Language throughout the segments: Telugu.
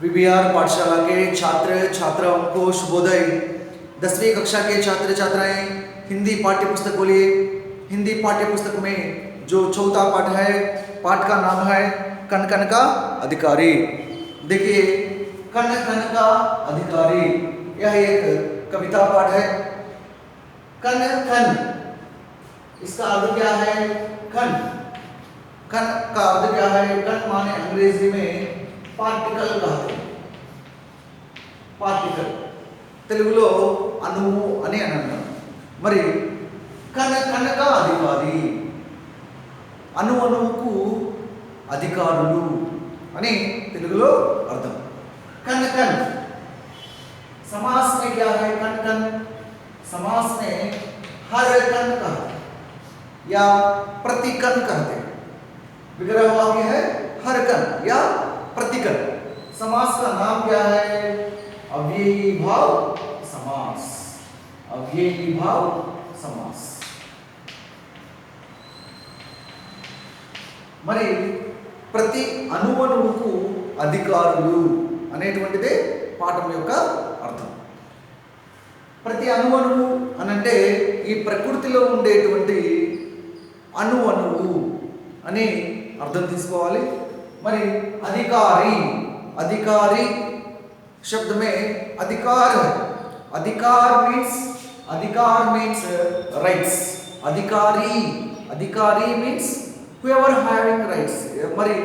वीवीआर पाठशाला के छात्र छात्राओं को शुभोदय। 10वीं कक्षा के छात्र छात्राएं हिंदी पाठ्य पुस्तक बोलिए। हिंदी पाठ्य पुस्तक में जो चौथा पाठ है, पाठ का नाम है कन कन का अधिकारी। देखिए, कन कन का अधिकारी यह एक कविता पाठ है। कन कन इसका अर्थ क्या है? कन कन का अर्थ क्या है? कन माने अंग्रेजी में पार्टिकल कहते हैं। పార్టికల్ తెలుగులో అణువు అని అంటాం. మరి కనక అధికారి, అణువుకు అధికారులు అని తెలుగులో అర్థం. कन समास में क्या है? कन समास में हर कन कहते हैं या प्रतिकन कहते हैं. विग्रह वाक्य है हर कन या प्रतिकन. समास का नाम क्या है? अव्ययी भाव समास. अव्ययी भाव समास. మరి ప్రతి అణువుకు అధికారులు అనేటువంటిదే పాఠం యొక్క అర్థం. ప్రతి అణువు అనంటే ఈ ప్రకృతిలో ఉండేటువంటి అణువు అని అర్థం తీసుకోవాలి. మరి अधिकारी शब्द में अधिकार है. अधिकार means rights. अधिकारी means whoever having rights. మరి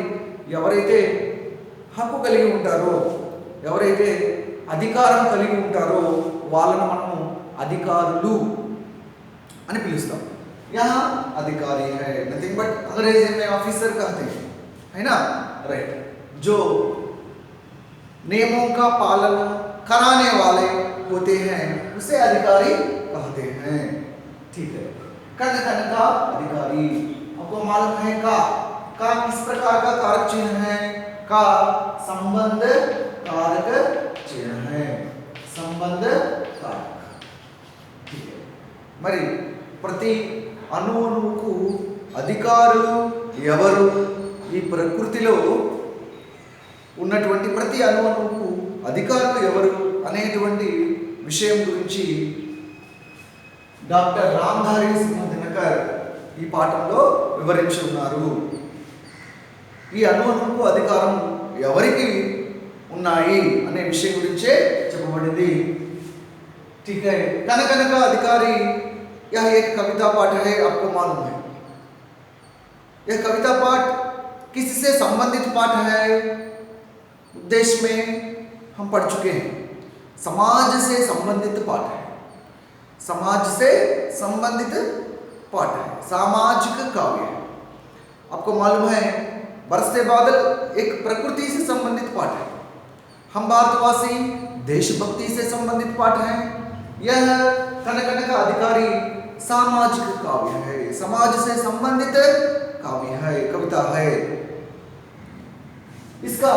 ఎవరైతే హక్కు కలిగి ఉంటారో, ఎవరైతే అధికారం కలిగి ఉంటారో వాళ్ళను మనం అధికారులు అని పిలుస్తాం. यहाँ अधिकारी है नथिंग बट अंग्रेजी में ऑफिसर कहते हैं, है ना? राइट. जो नियमों का पालन कराने वाले होते हैं उसे अधिकारी कहते हैं. ठीक है. कन का अधिकारी. आपको मालूम है का किस प्रकार का कारक चिन्ह है? का संबंध कारक चिन्ह है. संबंध कारक. ठीक है. మరి ప్రతి అణువుకు అధికారులు ఎవరు? ఈ ప్రకృతిలో ఉన్నటువంటి ప్రతి అణువుకు అధికారులు ఎవరు అనేటువంటి విషయం గురించి డాక్టర్ రామ్ధారి సింహ దినకర్ ఈ పాఠంలో వివరించి ఉన్నారు. ఈ అణువుకు అధికారం ఎవరికి ఉన్నాయి అనే విషయం గురించే చెప్పబడింది. ठीक है. कन का अधिकारी यह एक कविता पाठ है. आपको मालूम है यह कविता पाठ किससे संबंधित पाठ है? उद्देश्य में हम पढ़ चुके हैं. समाज से संबंधित पाठ है. समाज से संबंधित पाठ है. सामाजिक काव्य है. आपको मालूम है बरसते बादल एक प्रकृति से संबंधित पाठ है. हम भारतवासी देशभक्ति से संबंधित पाठ है. यह कन का अधिकारी सामाजिक काव्य है. समाज से संबंधित काव्य है, कविता है. इसका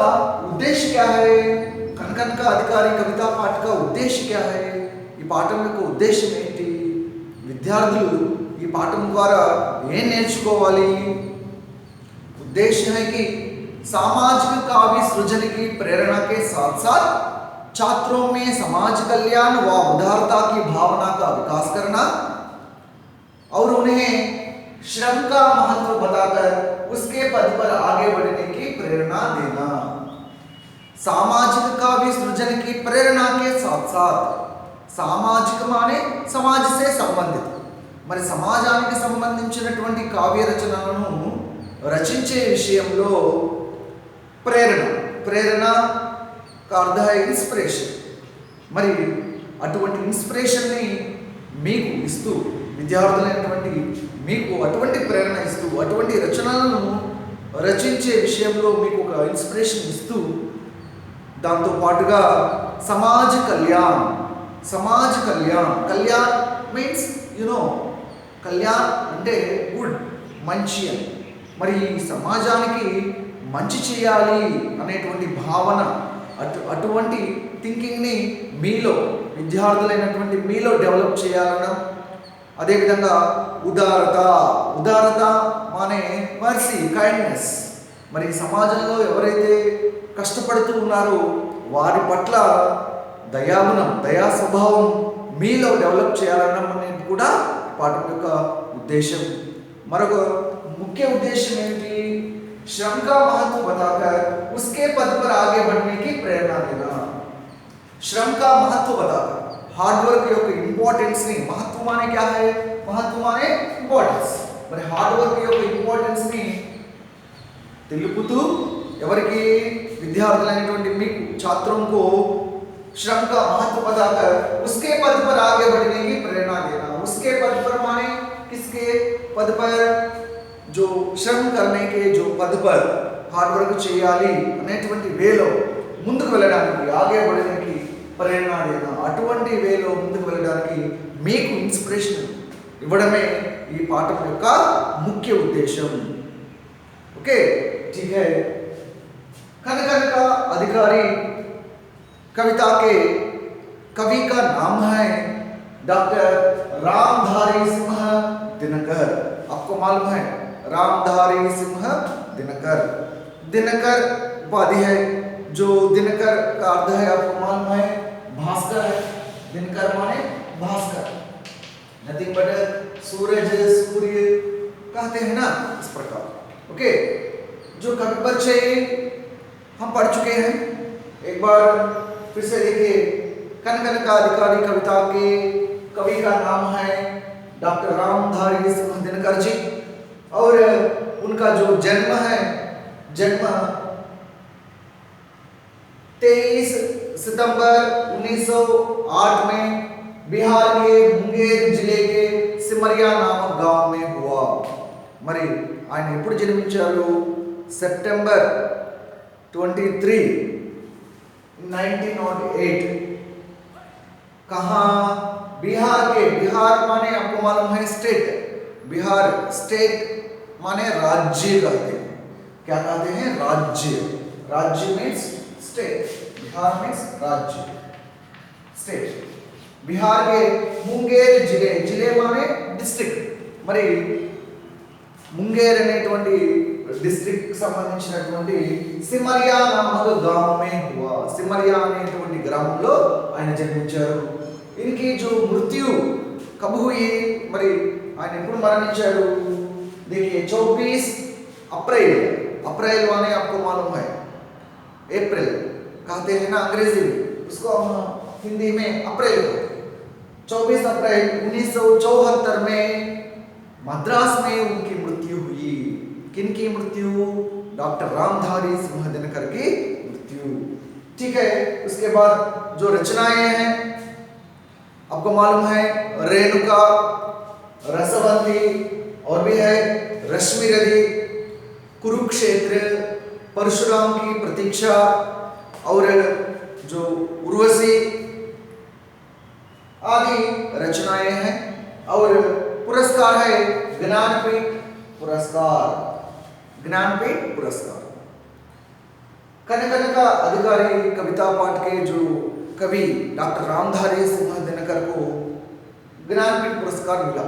उद्देश्य क्या है? कन का अधिकारी कविता पाठ का उद्देश्य क्या है? ఈ పాఠం యొక్క ఉద్దేశం ఏంటి? విద్యార్థులు ఈ పాఠం ద్వారా ఏం నేర్చుకోవాలి? उद्देश्य है कि सामाजिक काव्य सृजन की प्रेरणा के साथ साथ छात्रों में समाज कल्याण व उदारता की भावना का विकास करना और उन्हें श्रम का महत्व बताकर उसके पद पर आगे बढ़ने की प्रेरणा देना. सामाजिक काव्य सृजन की प्रेरणा के साथ साथ सामाजिक माने समाज से संबंधित. మరి సమాజానికి సంబంధించినటువంటి కావ్య రచనలను రచించే విషయంలో ప్రేరణ का अर्थ है ఇన్స్పిరేషన్. మరి అటువంటి ఇన్స్పిరేషన్ని మీకు ఇస్తూ, విద్యార్థులైనటువంటి మీకు అటువంటి ప్రేరణ ఇస్తూ, అటువంటి రచనలను రచించే విషయంలో మీకు ఒక ఇన్స్పిరేషన్ ఇస్తూ, దాంతో పాటుగా సమాజ్ కళ్యాణ్ మీన్స్ కళ్యాణ్ అంటే గుడ్, మంచి అని. మరి ఈ సమాజానికి మంచి చేయాలి అనేటువంటి భావన, అటువంటి థింకింగ్ని మీలో, విద్యార్థులైనటువంటి మీలో డెవలప్ చేయాలనడం. అదేవిధంగా ఉదారత మానే మర్సీ, కైండ్నెస్. మరి సమాజంలో ఎవరైతే కష్టపడుతూ ఉన్నారో వారి పట్ల దయాగుణం, దయా స్వభావం మీలో డెవలప్ చేయాలన్నది కూడా పాఠం యొక్క ఉద్దేశం. మరొక मुख्य उद्देश्य ఏమిటి? श्रम का महत्व बताकर उसके पद पर आगे बढ़ने की प्रेरणा देना. श्रम का महत्व बताकर हार्ड वर्क యొక్క ఇంపార్టెన్స్ ని, महत्व माने क्या है? महत्व माने ఇంపార్టెన్స్. మరి హార్డ్ వర్క్ యొక్క ఇంపార్టెన్స్ ని తెలుపుతూ ఎవరికి? విద్యార్థులైనటువంటి మీకు छात्रों को श्रम का महत्व बताकर उसके पद पर आगे बढ़ने की प्रेरणा देना. उसके पद पर माने किसके पद पर? जो श्रम करने के जो पद पर हार्ड वर्क చేయాలి అనేటువంటి వేలో ముందుకు వెళ్ళడానికి, ఆగే बढ़ने ప్రేరణ देना. అటువంటి వేలో ముందుకు వెళ్ళడానికి మీకు ఇన్స్పిరేషన్ ఇవ్వడమే ఈ పాఠం యొక్క ముఖ్య ఉద్దేశం. ఓకే, ठीक है. कनक अधिकारी कविता के कवि का नाम है डॉक्टर रामधारी सिंह दिनकर. आपको मालूम है रामधारी सिंह दिनकर. दिनकर उपाधि है. जो दिनकर का अर्थ है आपको मालूम है? भास्कर है. दिनकर माने भास्कर. नथिंग बट सूरज, सूर्य कहते हैं ना, इस प्रकार. ओके, जो कवि परिचय हम पढ़ चुके हैं. एक बार फिर से देखिए. कनक अधिकारी कविता के कवि का नाम है डॉक्टर रामधारी सिंह दिनकर जी, और उनका जो जन्म है, जन्म 23 सितंबर 1908 में बिहार के मुंगेर जिले के सिमरिया नामक गांव में हुआ. మరి ఆయన ఎప్పుడు జన్మించారు? సెప్టెంబర్ 23, 1908. कहाँ? बिहार के. बिहार माने आपको मालूम है स्टेट. बिहार स्टेट माने राज्य कहते हैं. क्या कहते हैं? राज्य. राज्य मीन्स स्टेट. बिहार मीन्स राज्य, स्टेट. बिहार के मुंगेर जिले. जिले माने डिस्ट्रिक्ट. మరి मुंगेर అనేటువంటి డిస్ట్రిక్ట్ కి సంబంధించినటువంటి సిమరియా నామక गांव में हुआ. సిమరియా అనేటువంటి గ్రామంలో ఆయన జన్మించారు. इनकी जो मृत्यु कब हुई? మరి ఆయన ఎప్పుడు మరణించారు? देखिए 24 अप्रैल. अप्रैल माने आपको मालूम है अप्रैल कहते हैं ना अंग्रेजी में, उसको हम हिंदी में अप्रैल कहते हैं. 24 अप्रैल 1974 में मद्रास में उनकी मृत्यु हुई. किनकी मृत्यु? डॉक्टर रामधारी सिंह दिनकर की मृत्यु. ठीक है. उसके बाद जो रचनाएं हैं आपको मालूम है रेणुका, रसवंती, और भी है रश्मि रथी, कुरुक्षेत्र, परशुराम की प्रतीक्षा, और जो उर्वशी आदि रचनाएं हैं. और पुरस्कार है ज्ञानपीठ पुरस्कार. ज्ञानपीठ पुरस्कार. कनक अधिकारी कविता पाठ के जो कवि डॉक्टर रामधारी सिंह दिनकर को ज्ञानपीठ पुरस्कार मिला.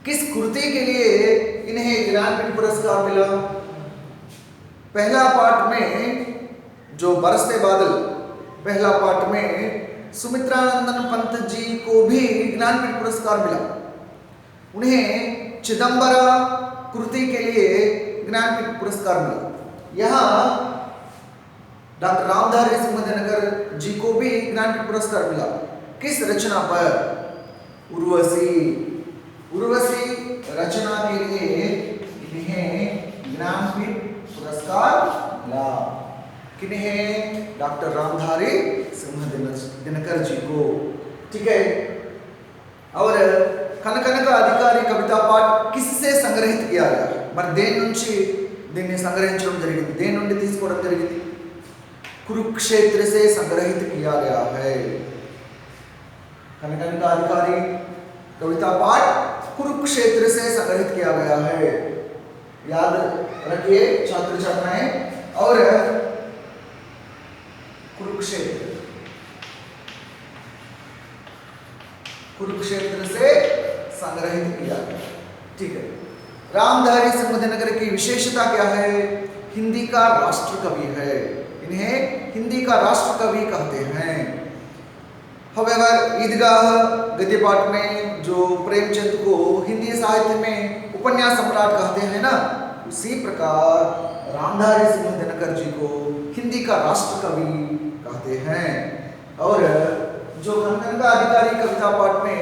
किस कृति के लिए इन्हें ज्ञानपीठ पुरस्कार मिला? पहला पाठ में जो बरसते बादल, पहला पाठ में सुमित्रानंदन पंत जी को भी ज्ञानपीठ पुरस्कार मिला. उन्हें चिदंबरा कृति के लिए ज्ञानपीठ पुरस्कार मिला. यहाँ डॉक्टर रामधारी सिंह दिनकर जी को भी ज्ञानपीठ पुरस्कार मिला. किस रचना पर? उर्वशी. उर्वशी रचना के लिए इन्हें ज्ञानपीठ पुरस्कार मिला. किन्हें? डॉक्टर रामधारी सिंह दिनकर जी को. ठीक है. और कनक अधिकारी कविता पाठ किससे संग्रहित किया गया? మరి దేని నుంచి దీన్ని సంగ్రహించడం జరిగింది? దేని నుండి తీసుకోవడం జరిగింది? कुरुक्षेत्र से संग्रहित किया गया है. कनक अधिकारी कविता पाठ कुरुक्षेत्र से संग्रहित किया गया है. याद रखिए छात्र छात्राएं. और कुरुक्षेत्र, कुरुक्षेत्र से संग्रहित किया गया. ठीक है. रामधारी सिंह की विशेषता क्या है? हिंदी का राष्ट्र कवि है, इन्हें हिंदी का राष्ट्र कवि कहते हैं। However, ईदगाह गद्य पाठ में जो प्रेमचंद को हिंदी साहित्य में उपन्यास सम्राट कहते हैं ना, उसी प्रकार रामधारी सिंह दिनकर जी को हिंदी का राष्ट्र कवि कहते हैं। और जो कंकन का अधिकारी कविता पाठ में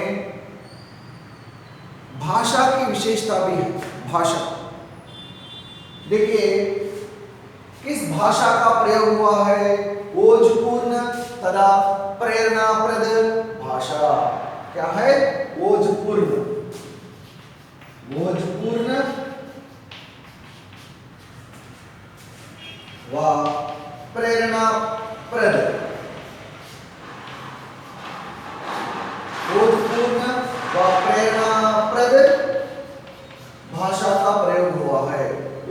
भाषा की विशेषता भी है। भाषा देखिए किस भाषा का प्रयोग हुआ है? ओजपूर्ण तथा प्रेरणाप्रद भाषा। क्या है? ओजपूर्ण व प्रेरणाप्रद। ओजपूर्ण व प्रेरणाप्रद भाषा का प्रयोग हुआ है।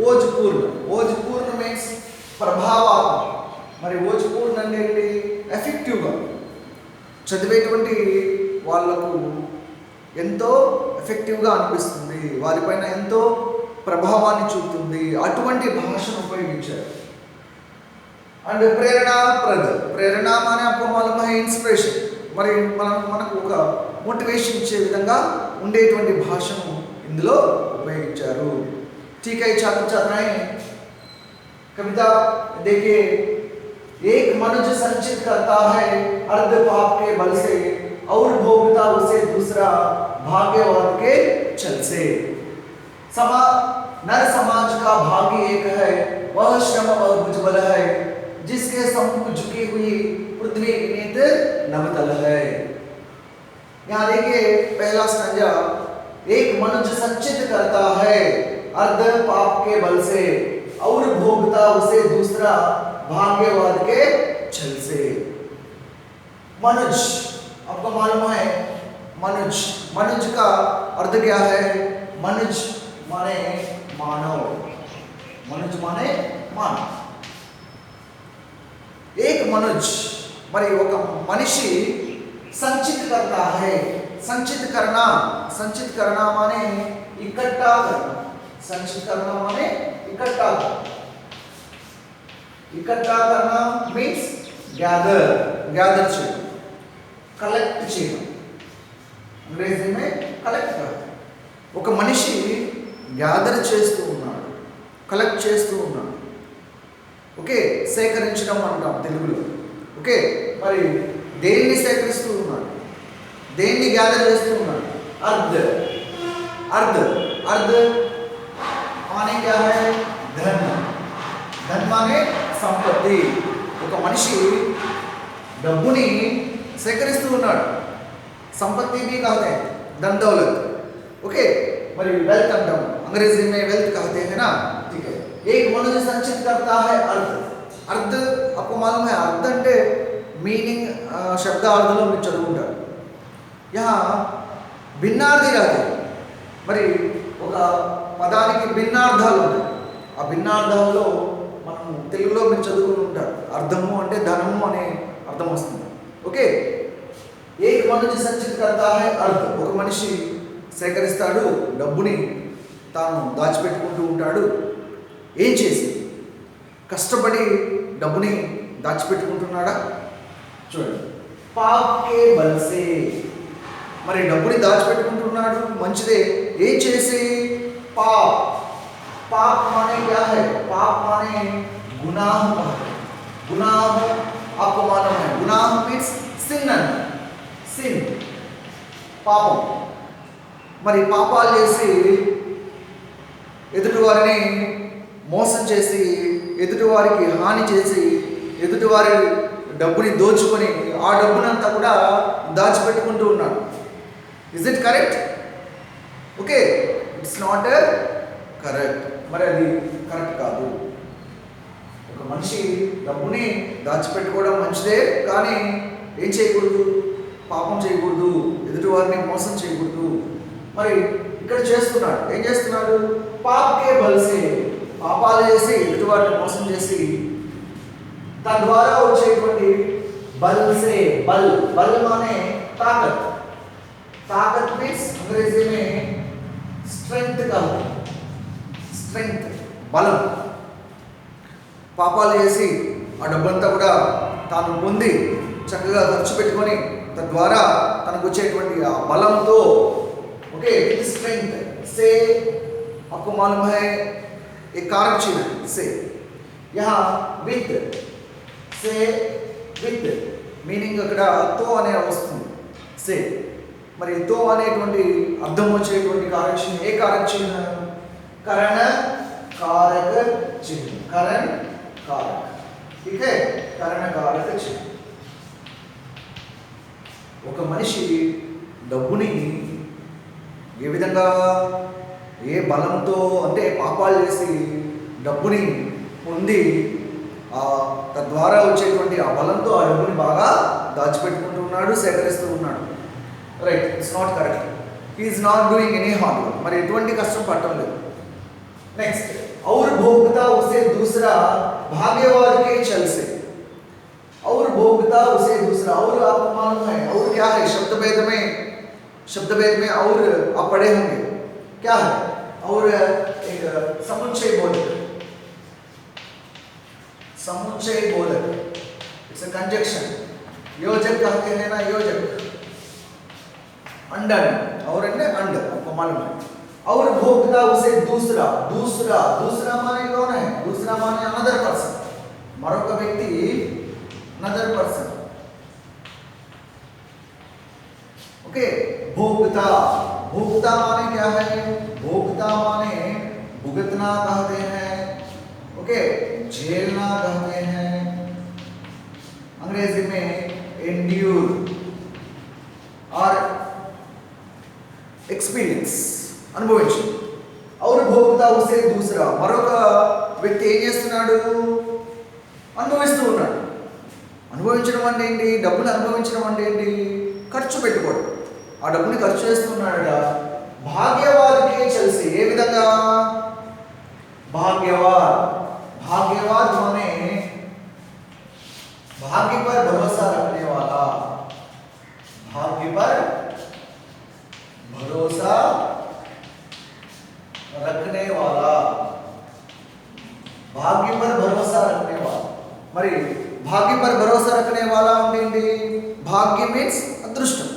ओजपूर्ण मीन्स ప్రభావాత్మక। మరి ఓజపూర్ణ అంటే ఎఫెక్టివ్గా చదివేటువంటి వాళ్ళకు ఎంతో ఎఫెక్టివ్గా అనిపిస్తుంది, వారిపైన ఎంతో ప్రభావాన్ని చూపుతుంది, అటువంటి భాషను ఉపయోగించారు। అండ్ ప్రేరణ మానే आपको मालूम है ఇన్స్పిరేషన్। మరి మనకు ఒక మోటివేషన్ ఇచ్చే విధంగా ఉండేటువంటి భాషను ఇందులో ఉపయోగించారు। ठीक है छात्र छात्राएं, कविता देखिए, एक मनुज संचित करता है अर्ध पाप के बल से और भोगता उसे दूसरा भाग्यवाद के छल से। नर समाज का भाग्य एक है, वह श्रम और भुजबल है, जिसके सम्मुख झुकी हुई पृथ्वी विनीत नवतल है। यहाँ देखिए पहला स्टंजा, एक मनुज संचित करता है अर्ध पाप के बल से और भोगता उसे दूसरा भाग्यवाद के छल से। मनुज आपको मालूम है, मनुज का अर्थ क्या है? मनुज माने मानव, मनुज माने मानव। एक मनुज మరి ఒక మనిషి संचित करता है। संचित करना माने इकट्ठा करना। संचित करना माने इकट्ठा करना मीन्स गैदर చేయడం, కలెక్ట్ చేయడం। అంగ్రేజీ में కలెక్ట్ करते। ఒక మనిషి గ్యాదర్ చేస్తూ ఉన్నాడు, కలెక్ట్ చేస్తూ ఉన్నాడు। ఓకే, సేకరించడం అంటాం తెలుగులో। ఓకే, మరి దేన్ని సేకరిస్తూ ఉన్నాడు? దేన్ని గ్యాదర్ చేస్తూ ఉన్నాడు? अर्ध माने क्या है? धन माने संपत्ति। ఒక మనిషి డబ్బుని సేకరిస్తూ ఉన్నాడు, సంపత్తి भी कहते हैं, धन दौलत। ओके, మరి वेल्थ अंटाम, अंग्रेजी में वेल्थ कहते हैं ना। ठीक है, एक मनुष्य संचित करता है अर्ध आपको मालूम है, अर्ध అంటే మీనింగ్ శబ్దార్థంలో మీరు చదువుకుంటారు। यहाँ భిన్నార్థి రాదు। మరి ఒక పదానికి భిన్నార్థాలు ఉన్నాయి, ఆ భిన్నార్థాల్లో మనం తెలుగులో మీరు చదువుకుని ఉంటారు, అర్థము అంటే ధనము అనే అర్థం వస్తుంది। ఓకే, ఏక మనిషి సంచిత కర్తా హై అర్థ, ఒక మనిషి సేకరిస్తాడు డబ్బుని, తాను దాచిపెట్టుకుంటూ ఉంటాడు। ఏం చేసి? కష్టపడి డబ్బుని దాచిపెట్టుకుంటున్నాడా? చూడండి, పాప్ కే బల్ సే, మరి డబ్బుని దాచిపెట్టుకుంటున్నాడు, మంచిదే। ఏం చేసి? पाप माने क्या है? पाप माने गुनाह। आपको मालूम है, गुनाह मीन्स सिन, पापం। మరి పాపాలు చేసి ఎదుటివారిని మోసం చేసి, ఎదుటివారికి హాని చేసి, ఎదుటివారి డబ్బుని దోచుకొని ఆ డబ్బునంతా కూడా దాచిపెట్టుకుంటూ ఉన్నాడు। Is it correct? Okay, it's not correct. మరి అది కరెక్ట్ కాదు। ఒక మనిషి డబ్బుని దాచిపెట్టుకోవడం మంచిదే, కానీ ఏం చేయకూడదు? పాపం చేయకూడదు, ఎదుటివారిని మోసం చేయకూడదు। మరి ఇక్కడ చేస్తున్నాడు, ఏం చేస్తున్నాడు? పాపకే బల్సే, పాపాలు చేసి ఎదుటివారిని మోసం చేసి దాని ద్వారా వచ్చేటువంటి బల్సే, బల్ మానే తాకత్ మీన్స్ अंग्रेजी में स्ट्रेंथ का, స్ట్రెంగ్త్, బలం. పాపాలు చేసి ఆ డబ్బంతా కూడా తాను పొంది చక్కగా ఖర్చు పెట్టుకొని తద్వారా తనకు వచ్చేటువంటి ఆ బలంతో ఓకే విత్ స్ట్రెంగ్త్ से आपको मालूम है एक कारक चिन्ह से यहाँ विత్ से విత్ మీనింగ్ అక్కడ తో అనే వస్తుంది से మరి తో అనేటువంటి అర్థం వచ్చేటువంటి కారక చిహ్నం ఏ కారక చిహ్నం కరణ కారక చిహ్నం కరణ కారక ठीक है కరణ కారక చిహ్నం ఒక మనిషి డబ్బుని ఏ విధంగా ఏ బలంతో అంటే పాపాలు చేసి డబ్బుని పొంది తద్వారా వచ్చేటువంటి ఆ బలంతో ఆ డబ్బుని బాగా దాచిపెట్టుకుంటూ ఉన్నాడు, సేకరిస్తూ ఉన్నాడు. Right, it's not correct. He is not doing any hard work. మరి ఎటువంటి కష్టం పట్టడం లేదు. नेक्स्ट और भोगता उसे दूसरा भाग्यवाद के चल से और भोगता उसे दूसरा और आपको मालूम है और क्या है शब्द भेद में और आप पढ़े होंगे क्या है और एक समुच्चय बोधक इट्स अ कंजक्शन योजक कहते हैं ना योजक अंडन और अंड आपको मालूम है और भोगता उसे दूसरा माने कौन है दूसरा माने अनदर पर्सन मरोक व्यक्ति अनदर पर्सन ओके भोगता माने क्या है भोगता माने भुगतना कहते हैं ओके झेलना कहते हैं अंग्रेजी में एंड्यूर और एक्सपीरियंस అనుభవించు और भोगता उसे दूसरा మరొక వ్యక్తి ఏం చేస్తున్నాడు అనుభవిస్తూ ఉన్నాడు. అనుభవించడం అంటే ఏంటి డబ్బుని అనుభవించడం అంటే ఏంటి ఖర్చు పెట్టుకోవడం. ఆ డబ్బుని ఖర్చు చేస్తున్నాడు. భాగ్యవాద్కే చల్సి ఏ విధంగా भाग्यवाद माने भाग्य पर भरोसा रखने वाला भाग्य पर भरोसा रखने वाला भाग्य पर भरोसा रखने वाला మరి భాగ్య पर भरोसा रखने वाला అంటే ఏంటి భాగ్య మీన్స్ అదృష్టం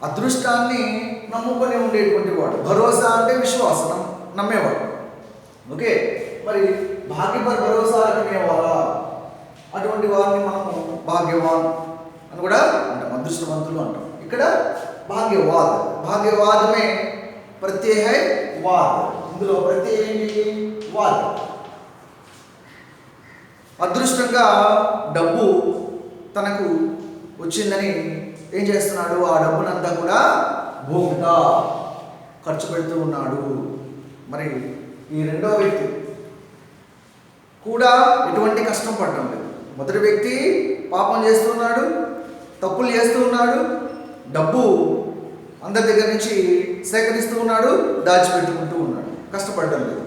అదృష్టాన్ని నమ్ముకొని ఉండేటువంటి వాడు భరోసా అంటే విశ్వాసం నమ్మేవాడు ఓకే మరి భాగ్య पर भरोसा रखने वाला అటువంటి వారిని మనము భాగ్యవాన్ అని కూడా అంటాం అదృష్టవంతులు అంటాం ఇక్కడ भाग्यवाद में प्रत्यय है वाद ఇందులో ప్రత్యయం ఏంటి వాద్ అదృష్టంగా డబ్బు తనకు వచ్చిందని ఏం చేస్తున్నాడు ఆ డబ్బునంతా కూడా భోగ్తా ఖర్చు పెడుతూ ఉన్నాడు. మరి ఈ రెండో వ్యక్తి కూడా ఎటువంటి కష్టం పడటం లేదు. మొదటి వ్యక్తి పాపం చేస్తున్నాడు, తప్పులు చేస్తూ ఉన్నాడు, డబ్బు అందరి దగ్గర నుంచి సేకరిస్తూ ఉన్నాడు, దాచిపెట్టుకుంటూ ఉన్నాడు, కష్టపడటం లేదు.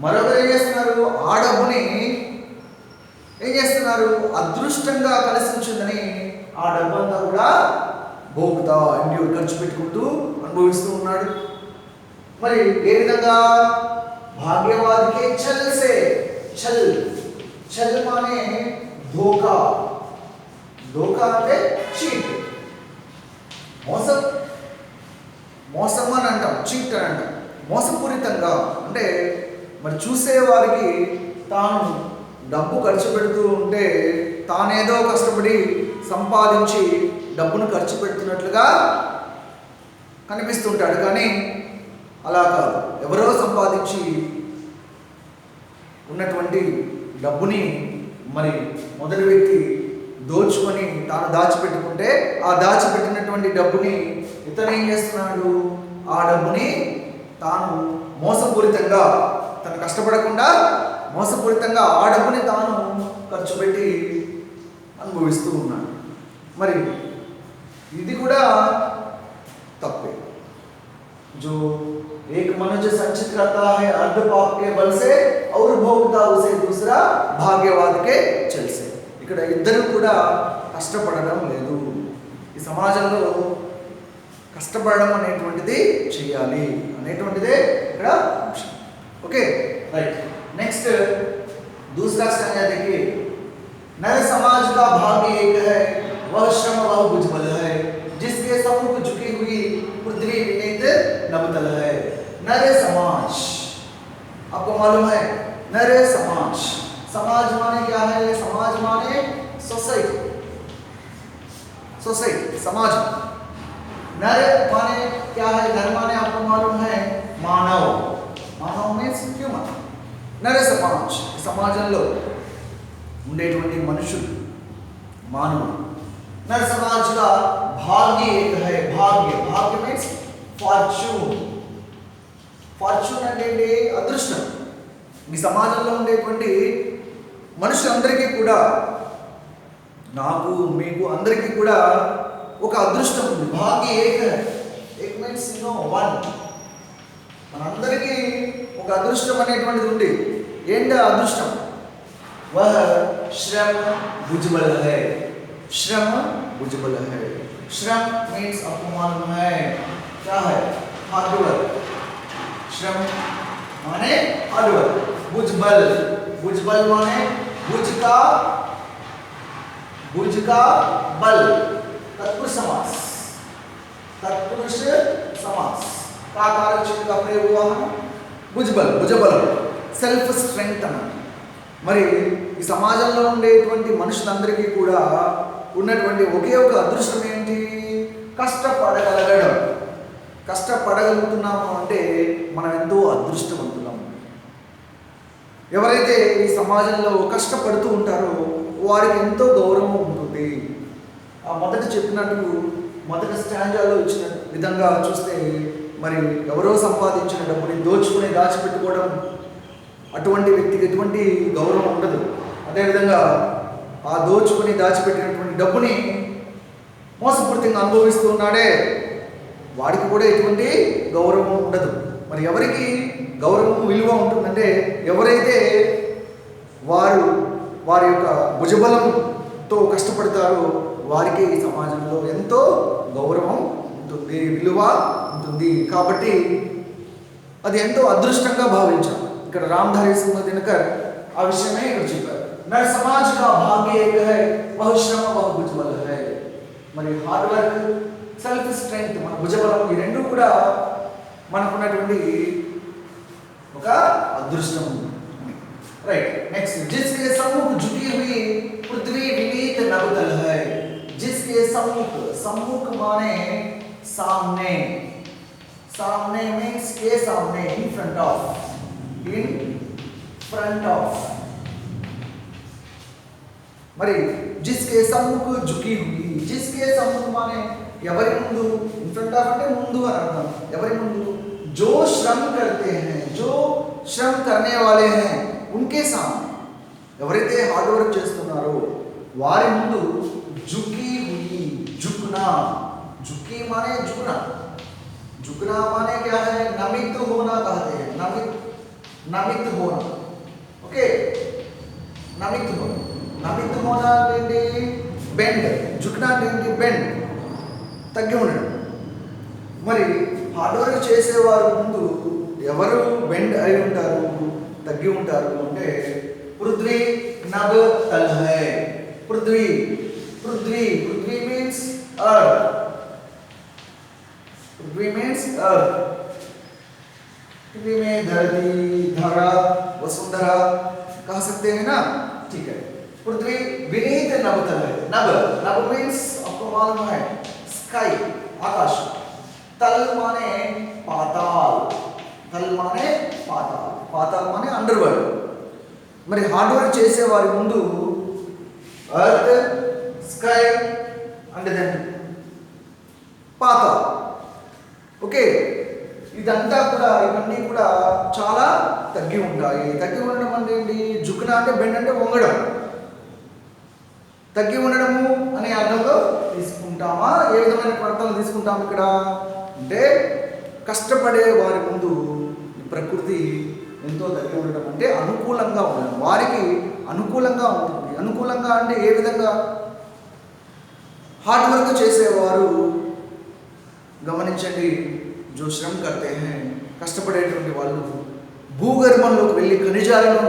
మరొకరు ఏం చేస్తున్నారు ఆ డబ్బుని ఏం చేస్తున్నారు అదృష్టంగా కలిసి వచ్చిందని ఆ డబ్బంతా కూడా భోగుతా ఎండ్యూర్ ఖర్చు పెట్టుకుంటూ అనుభవిస్తూ ఉన్నాడు. మరి ఏ విధంగా భాగ్యవాదికే చల్ మానే ధోకా అంటే చీట్ మోసం అని అంటాం, చీట్ అని అంటాం. మోసపూరితంగా అంటే మరి చూసేవారికి తాను డబ్బు ఖర్చు పెడుతూ ఉంటే తానేదో కష్టపడి సంపాదించి డబ్బును ఖర్చు పెడుతున్నట్లుగా కనిపిస్తుంటాడు. కానీ అలా కాదు, ఎవరో సంపాదించి ఉన్నటువంటి డబ్బుని మరి మొదటి వ్యక్తి దోచుకొని తాను దాచిపెట్టుకుంటే ఆ దాచిపెట్టినటువంటి డబ్బుని ఇతను ఏం చేస్తున్నాడు ఆ డబ్బుని తాను మోసపూరితంగా తను కష్టపడకుండా మోసపూరితంగా ఆ డబ్బుని తాను ఖర్చు పెట్టి అనుభవిస్తూ ఉన్నాడు. మరి ఇది కూడా తప్పే. जो एक मनुष्य संचित करता है अर्ध पाप के बल से और भोगता उसे दूसरा भाग्यवाद के चल से. ఇక్కడ ఇద్దరు కూడా కష్టపడడం లేదు. ఈ సమాజంలో కష్టపడడం అనేటువంటిది చేయాలి అనేటువంటిదే ఇక్కడ అంశం. Okay right. नेक्स्ट दूसरा स्टैंजा देखिए। नर समाज का भाग्य एक है, वह श्रम वह भुजबल है, जिसके सम्मुख झुकी हुई पृथ्वी विनीत नवतल है। नर समाज, आपको मालूम है नर समाज, समाज माने क्या है? समाज माने सोसाइटी, सोसाइटी समाज। नर माने क्या है? नर माने आपको मालूम है मानव, मानव मीन्स హ్యూమన్। నర సమాజ్, సమాజంలో ఉండేటువంటి మనుషులు, మానవులు। నర సమాజ్ का भाग्य एक है, भाग्य, भाग्य मीन्स ఫార్చ్యూన్, ఫార్చ్యూన్ అంటే అదృష్టం। ఈ సమాజంలో ఉండేటువంటి మనుషులందరికీ కూడా, నాకు మీకు అందరికీ కూడా ఒక అదృష్టం ఉంది। భాగ్య ఏక, ఏక్ మీన్స్ వన్, మనందరికీ ఒక అదృష్టం అనేటువంటిది ఉంది। ఏంటి అదృష్టం? వహ శ్రమ భుజబल है, श्रम भुजबल है। श्रम मीन्स आपको मालूम है क्या है? Hard work. श्रम माने हार्ड वर्क। भुजबल, भुजबल माने भुज का बल, तत्पुरुष समास, तत्पुरुष समास का कारक चिन्ह का प्रयोग हुआ है భుజబల్, భుజబలం, సెల్ఫ్ స్ట్రెంగ్త్ అన్నమాట। మరి ఈ సమాజంలో ఉండేటువంటి మనుషులందరికీ కూడా ఉన్నటువంటి ఒకే ఒక అదృష్టం ఏంటి? కష్టపడగలగడం। కష్టపడగలుగుతున్నాము అంటే మనం ఎంతో అదృష్టవంతులం। ఎవరైతే ఈ సమాజంలో కష్టపడుతూ ఉంటారో వారికి ఎంతో గౌరవం ఉంటుంది। ఆ మొదట చెప్పినట్టు మొదటి స్టాంజాలో ఇచ్చిన విధంగా చూస్తే, మరి ఎవరో సంపాదించిన డబ్బుని దోచుకుని దాచిపెట్టుకోవడం, అటువంటి వ్యక్తికి ఎటువంటి గౌరవం ఉండదు। అదేవిధంగా ఆ దోచుకుని దాచిపెట్టినటువంటి డబ్బుని మోసపూరితంగా అనుభవిస్తూ ఉన్నాడే, వాడికి కూడా ఎటువంటి గౌరవం ఉండదు। మరి ఎవరికి గౌరవం విలువ ఉంటుందంటే, ఎవరైతే వారి యొక్క భుజబలంతో కష్టపడతారో వారికి ఈ సమాజంలో ఎంతో గౌరవం ఉంటుంది, విలువ ఉంటుంది। కాబట్టి అది ఎంతో అదృష్టంగా భావించాలి। ఇక్కడ రామధారి సింహ దినకర్ ఆ విషయమే ఇక్కడ చెప్పారు। నర్ సమాజ్ కా భాగ్య ఏక హై, వహ శ్రమ వహ భుజబల్ హై। మరి హార్డ్ వర్క్, సెల్ఫ్ స్ట్రెంగ్త్, మన భుజబలం, ఈ రెండు కూడా మనకున్నటువంటి ఒక అదృష్టం। రైట్। నెక్స్ట్ जिसके सम्मुख झुकी हुई पृथ्वी विनीत नवतल है। जिसके सम्मुख, सम्मुख माने सामने, सामने मीन्स के सामने, in front of, in front of। మరి जिसके सम्मुख झुकी हुई, जिसके सम्मुख माने ఎవరి ముందు, in front of అంటే ముందు అని అర్థం। ఎవరి ముందు? जो श्रम करते हैं, जो श्रम करने वाले हैं उनके सामने, ఎవరైతే హార్డ్ వర్క్ చేస్తున్నారో వారి ముందు झुकी हुई, झुकना, झुकी माने झुकना, झुकना माने क्या है? नमित होना कहते हैं, नमित होना। ओके, नमित होना, नमित होना అంటే బెండ్, झुकना అంటే బెండ్, తగ్గి ఉండడం। మరి హార్డ్ వర్క్ చేసేవారు ముందు ఎవరు బెండ్ అయి ఉంటారు, తగ్గి ఉంటారు అంటే పృథ్వీ నభ తల్ హై। పృథ్వీ, పృథ్వీ, పృథ్వీ మీన్స్ अर्थ, पृथ्वी मीन्स अर्थ। पृथ्वी में धरती, धरा, वसुंधरा कह सकते हैं ना, ठीक है। पृथ्वी विनीत नवतल है। नभ, नभ मीन्स आपको मालूम है स्काई, आकाश। तल माने पाताल, तल माने पाताल, पाताल माने अंडरवर्ल्ड। మరి హార్డ్ వర్క్ చేసే వారి ముందు earth, sky and then patal. Okay, ఇదంతా కూడా, ఇవన్నీ కూడా చాలా తగ్గి ఉంటాయి। తగ్గి ఉండడం అంటే ఏంటి? జుక్నా అంటే బెండ్ అంటే వంగడం, తగ్గి ఉండడము అనే అర్థంలో తీసుకుంటామా? ఏ విధమైన అర్థాలు తీసుకుంటాం ఇక్కడ అంటే, కష్టపడే వారి ముందు ప్రకృతి ఎంతో తగ్గి ఉండడం అంటే అనుకూలంగా ఉండడం, వారికి అనుకూలంగా ఉంటుంది। అనుకూలంగా అంటే ఏ విధంగా? హార్డ్ వర్క్ చేసేవారు గమనించండి, जो श्रम करते हैं, కష్టపడేటువంటి వాళ్ళు భూగర్భంలోకి వెళ్ళి ఖనిజాలను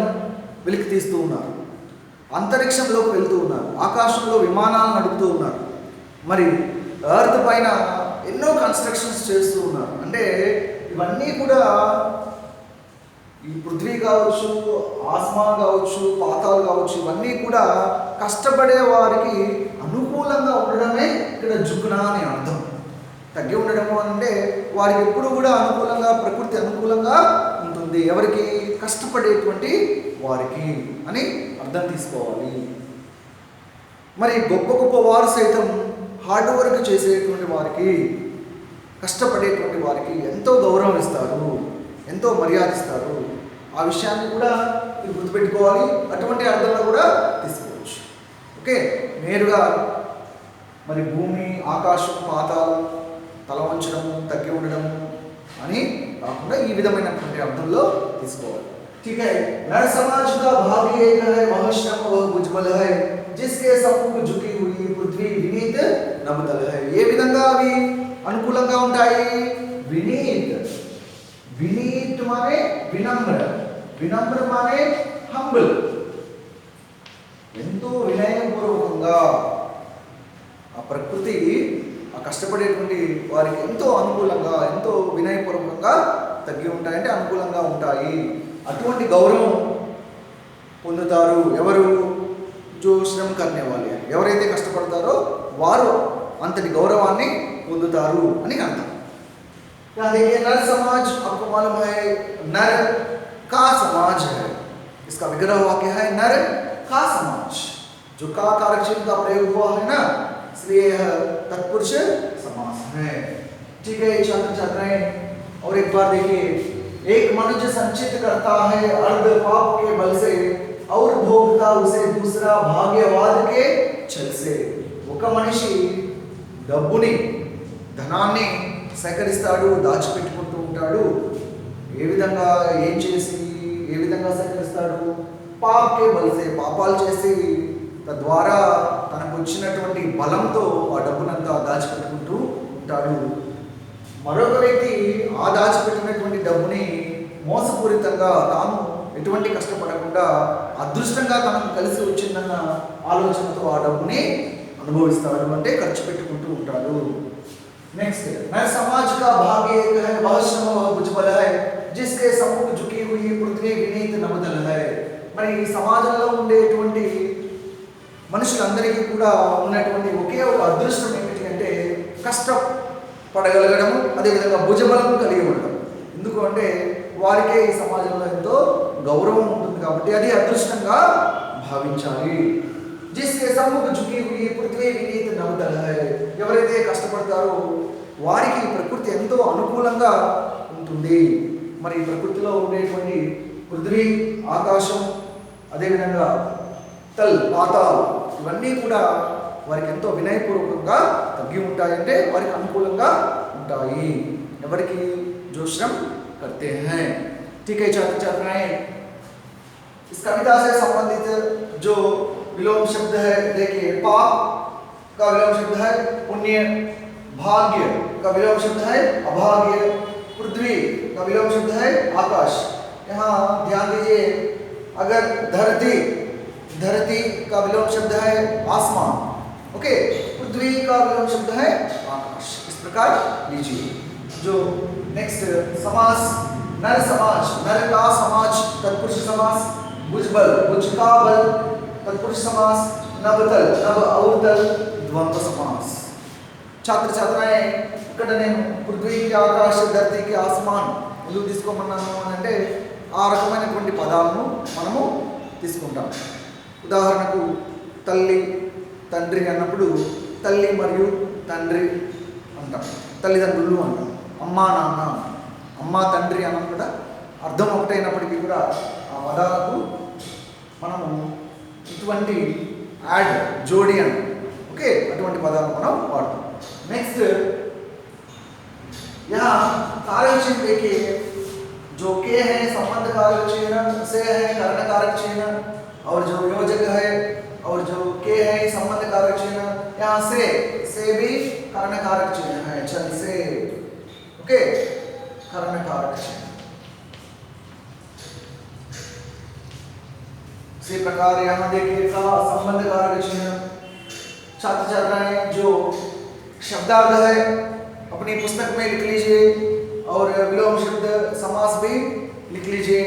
వెలికి తీస్తూ ఉన్నారు, అంతరిక్షంలోకి వెళ్తూ ఉన్నారు, ఆకాశంలో విమానాలను నడుపుతూ ఉన్నారు, మరి ఎర్త్ పైన ఎన్నో కన్స్ట్రక్షన్స్ చేస్తూ ఉన్నారు. అంటే ఇవన్నీ కూడా ఈ పృథ్వీ కావచ్చు, ఆస్మాన్ కావచ్చు, పాతాలు కావచ్చు, ఇవన్నీ కూడా కష్టపడే వారికి అనుకూలంగా ఉండడమే ఇక్కడ జుగ్న అని అర్థం. తగ్గి ఉండడము అంటే వారికి ఎప్పుడు కూడా అనుకూలంగా, ప్రకృతి అనుకూలంగా ఉంటుంది. ఎవరికి? కష్టపడేటువంటి వారికి అని అర్థం తీసుకోవాలి. మరి గొప్ప గొప్ప వారు సైతం హార్డ్ వర్క్ చేసేటువంటి వారికి, కష్టపడేటువంటి వారికి ఎంతో గౌరవం ఇస్తారు, ఎంతో మర్యాద ఇస్తారు. ఆ విషయాన్ని కూడా మీరు గుర్తుపెట్టుకోవాలి. అటువంటి అర్థంలో కూడా తీసుకోవచ్చు. ఓకే, నేరుగా మరి భూమి, ఆకాశం, పాతాళం, తల వంచడము, తగ్గి ఉండడము అని కాకుండా ఈ విధమైనటువంటి అర్థంలో తీసుకోవాలి. ठीक है, नर समाज का भाग एक है, वह श्रम वह भुजबल है, जिसके सम्मुख झुकी हुई पृथ्वी विनीत नवतल है. ఏ విధంగా అవి అనుకూలంగా ఉంటాయి? వినీత్. వినీత్ మానే వినమ్ర, వినమ్ర మానే హంబుల్. ఎంతో వినయపూర్వకంగా ఆ ప్రకృతి ఆ కష్టపడేటువంటి వారికి ఎంతో అనుకూలంగా, ఎంతో వినయపూర్వకంగా తగ్గి ఉంటాయి, అంటే అనుకూలంగా ఉంటాయి. అటువంటి గౌరవం పొందుతారు ఎవరు? జో శ్రమ కర్నే వాళ్ళే, ఎవరైతే కష్టపడతారో వారు అంతటి గౌరవాన్ని పొందుతారు అని అర్థం. देखिए नर समाज आपको मालूम है नर का समाज है, इसका विग्रह वाक्य है नर का समाज. जो का कारक चिन्ह का प्रयोग हुआ है ना, इसलिए यह तत्पुरुष समास है. ठीक है छात्र छात्राएं, और एक बार देखिए, एक मनुष्य संचित करता है अर्ध पाप के बल से और भोगता उसे दूसरा भाग्यवाद के छल से. ఒక మనిషి డబ్బుని, ధనాన్ని సేకరిస్తాడు, దాచిపెట్టుకుంటూ ఉంటాడు. ఏ విధంగా, ఏం చేసి, ఏ విధంగా సేకరిస్తాడు? పాపకే బలిసే, పాపాలు చేసి తద్వారా తనకు వచ్చినటువంటి బలంతో ఆ డబ్బునంతా దాచిపెట్టుకుంటూ ఉంటాడు. మరొక వ్యక్తి ఆ దాచిపెట్టినటువంటి డబ్బుని మోసపూరితంగా, తాను ఎటువంటి కష్టపడకుండా అదృష్టంగా తనకు కలిసి వచ్చిందన్న ఆలోచనతో ఆ డబ్బుని అనుభవిస్తాడు, అంటే ఖర్చు పెట్టుకుంటూ ఉంటాడు. नेक्स्ट, नर समाज का भाग एक है, वह श्रम वह भुजबल है, जिसके सम्मुख झुकी हुई पृथ्वी विनीत नवतल है. మరి ఈ సమాజంలో ఉండేటువంటి మనుషులందరికీ కూడా ఉన్నటువంటి ఒకే ఒక అదృష్టం ఏమిటి అంటే కష్టపడగలగడము, అదేవిధంగా భుజబలం కలిగి ఉండడం. ఎందుకు అంటే వారికే ఈ సమాజంలో ఎంతో గౌరవం ఉంటుంది కాబట్టి అది అదృష్టంగా భావించాలి. जिसके सम्मुख झुकी हुई पृथ्वी विनीत नवतल है, ఎవరైతే కష్టపడతారో వారికి ప్రకృతి ఎంతో అనుకూలంగా ఉంటుంది. మరి ప్రకృతిలో ఉండేటువంటి పృథ్వీ, ఆకాశం, అదేవిధంగా తల్, పాతాల్, ఇవన్నీ కూడా వారికి ఎంతో వినయపూర్వకంగా తగ్గి ఉంటాయంటే వారికి అనుకూలంగా ఉంటాయి. ఎవరికి? जो श्रम करते हैं. ठीक है छात्र छात्राएं, इस कविता से संबंधित जो विलोम शब्द है, देखिए पाप का विलोम शब्द है पुण्य, भाग्य का विलोम शब्द है अभाग्य, पृथ्वी का विलोम शब्द है आकाश. यहाँ ध्यान दीजिए, अगर धरती, धरती का विलोम शब्द है आसमान, ओके, पृथ्वी का विलोम शब्द है आकाश. इस प्रकार लीजिए. जो नेक्स्ट समास, नर समाज, नर का समाज तत्पुरुष समास, भुजबल, भुज का बल तत्पुरुष समास, नवतल, नव अवतल द्वंद्व समास. छात्र छात्राएं, ఇక్కడ నేను పృథ్వీకి, ఆకాశ, ధరతికి, ఆస్మాన్ ఎందుకు తీసుకోమన్నాను అని అంటే ఆ రకమైనటువంటి పదాలను మనము తీసుకుంటాం. ఉదాహరణకు తల్లి, తండ్రి అన్నప్పుడు తల్లి మరియు తండ్రి అంటాం, తల్లిదండ్రులు అంటాం. అమ్మ, నాన్న, అమ్మ, తండ్రి అన్నం కూడా అర్థం ఒకటైనప్పటికీ కూడా ఆ పదాలకు మనము ఇటువంటి యాడ్, జోడి అని, ఓకే, అటువంటి పదాలు మనం వాడతాం. నెక్స్ట్ यहाँ कारक चिन्ह देखिए, जो के है संबंध कारक चिन्ह, से है कारण कारक चिन्ह, और जो योजक है और जो के है संबंध कारक चिन्ह. यहाँ से भी कारण कारक चिन्ह है, चल से, ओके, कारण कारक चिन्ह. प्रकार यहाँ देखिए का संबंध कारक चिन्ह, छात्र छात्राएं जो शब्दार्थ है अपनी पुस्तक में लिख लीजिए और विलोम शब्द समास भी लिख लीजिए।